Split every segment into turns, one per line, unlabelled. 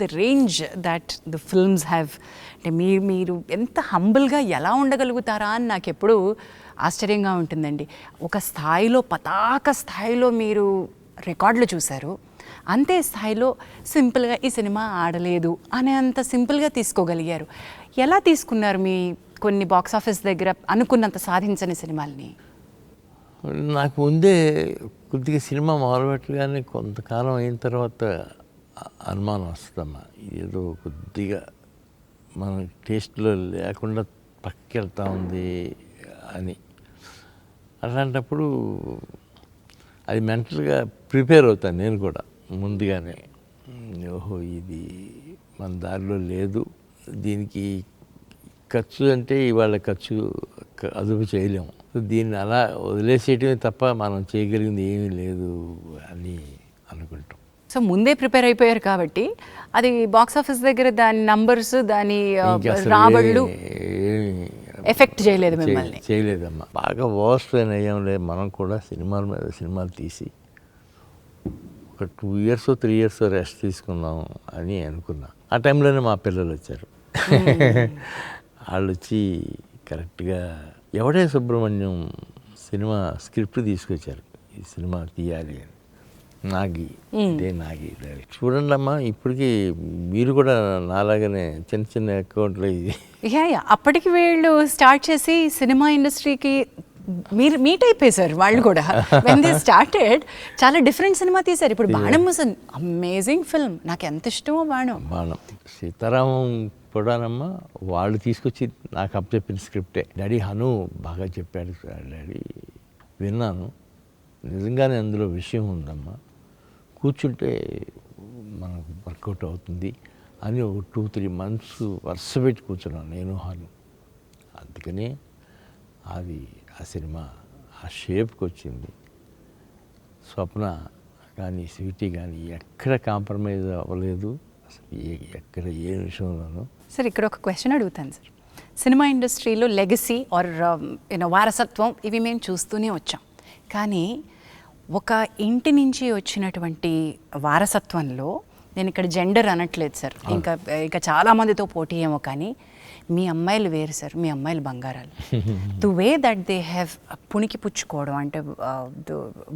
The range that the films have, అంటే మీరు ఎంత హంబుల్గా ఎలా ఉండగలుగుతారా అని నాకు ఎప్పుడూ ఆశ్చర్యంగా ఉంటుందండి. ఒక స్థాయిలో పతాక స్థాయిలో మీరు రికార్డులు చూశారు, అంతే స్థాయిలో సింపుల్గా ఈ సినిమా ఆడలేదు అనే అంత సింపుల్గా తీసుకోగలిగారు. ఎలా తీసుకున్నారు మీ కొన్ని బాక్స్ ఆఫీస్ దగ్గర అనుకున్నంత సాధించని సినిమాల్ని?
నాకు ముందే కొద్దిగా సినిమా మొదలుపెట్టగానే కొంతకాలం అయిన తర్వాత అనుమానం వస్తుందమ్మా, ఏదో కొద్దిగా మన టేస్ట్లో లేకుండా పక్కకి వెళ్తూ ఉంది అని. అలాంటప్పుడు అది మెంటల్గా ప్రిపేర్ అవుతాను నేను కూడా ముందుగానే. ఓహో, ఇది మన దారిలో లేదు, దీనికి ఖర్చు అంటే ఇవాళ ఖర్చు అదుపు చేయలేము, దీన్ని అలా వదిలేసేయటమే తప్ప మనం చేయగలిగింది ఏమీ లేదు అని అనుకుంటాం.
సో ముందే ప్రిపేర్ అయిపోయారు కాబట్టి అది బాక్స్ ఆఫీస్ దగ్గర దాని నంబర్స్, దాని రాబడులు ఎఫెక్ట్ చేయలేదు మిమ్మల్ని?
చేయలేదమ్మా. బాగా వర్స్ట్ అయిన అయ్యాంలే మనం కూడా సినిమాల మీద సినిమాలు తీసి ఒక 2 years 3 years రెస్ట్ తీసుకుందాం అని అనుకున్నా. ఆ టైంలోనే మా పిల్లలు వచ్చారు. వాళ్ళు వచ్చి కరెక్ట్గా ఎవడే సుబ్రహ్మణ్యం సినిమా స్క్రిప్ట్ తీసుకొచ్చారు, ఈ సినిమా తీయాలి అని. నాగి డైరెక్ట్. చూడండి అమ్మా, ఇప్పటికీ మీరు కూడా నాలాగానే చిన్న చిన్న అకౌంట్లు ఇది.
అప్పటికి వీళ్ళు స్టార్ట్ చేసి సినిమా ఇండస్ట్రీకి మీరు మీట్ అయిపోయారు వాళ్ళు కూడా. వెన్ దే స్టార్టెడ్ చాలా డిఫరెంట్ సినిమా తీశారు. ఇప్పుడు బాణం వాజ్ అన్ అమేజింగ్ ఫిల్మ్, నాకు ఎంత ఇష్టమో బాణం.
సీతారామం కూడానమ్మా వాళ్ళు తీసుకొచ్చి నాకు అప్పచెప్పిన స్క్రిప్టే. డాడీ హను బాగా చెప్పాడు డాడీ, విన్నాను, నిజంగానే అందులో విషయం ఉందమ్మా, కూర్చుంటే మనకు వర్కౌట్ అవుతుంది అని ఒక 2-3 months వరుస పెట్టి కూర్చున్నాను నేను హను. అందుకనే అది ఆ సినిమా ఆ షేప్కి వచ్చింది. స్వప్న కానీ స్వీటీ కానీ ఎక్కడ కాంప్రమైజ్ అవ్వలేదు అసలు, ఎక్కడ ఏ విషయంలోనూ.
సార్ ఇక్కడ ఒక క్వశ్చన్ అడుగుతాను సార్. సినిమా ఇండస్ట్రీలో లెగసీ ఆర్ వారసత్వం ఇవి మేము చూస్తూనే వచ్చాం, కానీ ఒక ఇంటి నుంచి వచ్చినటువంటి వారసత్వంలో, నేను ఇక్కడ జెండర్ అనట్లేదు సార్, ఇంకా చాలామందితో పోటీ ఏమో, కానీ మీ అమ్మాయిలు వేరు సార్, మీ అమ్మాయిలు బంగారాలు. The way that they have పుణికి పుచ్చుకోవడం, అంటే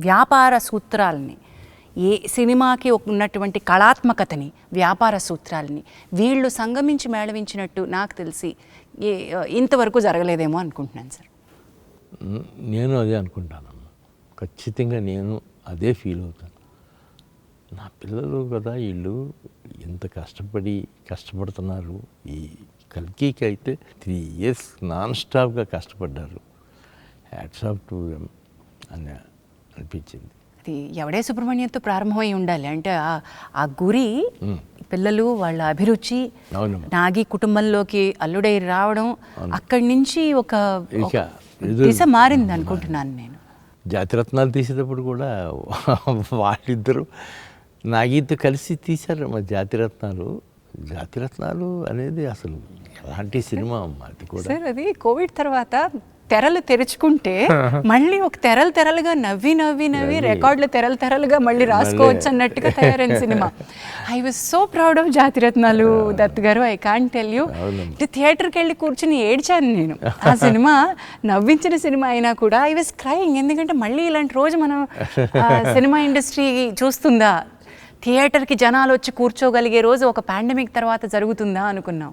వ్యాపార సూత్రాలని, ఏ సినిమాకి ఉన్నటువంటి కళాత్మకతని, వ్యాపార సూత్రాలని వీళ్ళు సంగమించి మేళవించినట్టు నాకు తెలిసి ఇంతవరకు జరగలేదేమో అనుకుంటున్నాను సార్.
నేను అదే అనుకుంటానమ్మా, ఖచ్చితంగా నేను అదే ఫీల్ అవుతాను. నా పిల్లలు కదా వీళ్ళు ఎంత కష్టపడుతున్నారు. ఈ కల్కికి అయితే 3 years నాన్ స్టాప్గా కష్టపడ్డారు. హ్యాట్స్ ఆఫ్ టు దెమ్ అని అనిపించింది.
అది ఎవడే సుబ్రహ్మణ్యంతో ప్రారంభమై ఉండాలి. అంటే ఆ గురి, పిల్లలు వాళ్ళ అభిరుచి, నాగి కుటుంబంలోకి అల్లుడై రావడం, అక్కడి నుంచి ఒక దిశ మారింది అనుకుంటున్నాను నేను.
జాతిరత్నాలు తీసేటప్పుడు కూడా వాళ్ళిద్దరూ నాగితో కలిసి తీశారు మా జాతిరత్నాలు అనేది అసలు ఎలాంటి సినిమా అమ్మా అది కూడా.
సార్ అది కోవిడ్ తర్వాత తెరలు తెరుచుకుంటే మళ్ళీ ఒక తెరలుగా నవ్వి రికార్డులు తెరలుగా మళ్ళీ రాసుకోవచ్చు అన్నట్టుగా తయారైన సినిమా. I was so proud of Jathiratnalu Dutt garu. I can't tell you, థియేటర్కి వెళ్ళి కూర్చుని ఏడ్చాను నేను. ఆ సినిమా నవ్వించిన సినిమా అయినా కూడా ఐ వాజ్ క్రైయింగ్. ఎందుకంటే మళ్ళీ ఇలాంటి రోజు మనం సినిమా ఇండస్ట్రీ చూస్తుందా, థియేటర్కి జనాలు వచ్చి కూర్చోగలిగే రోజు ఒక పాండమిక్ తర్వాత జరుగుతుందా అనుకున్నాం.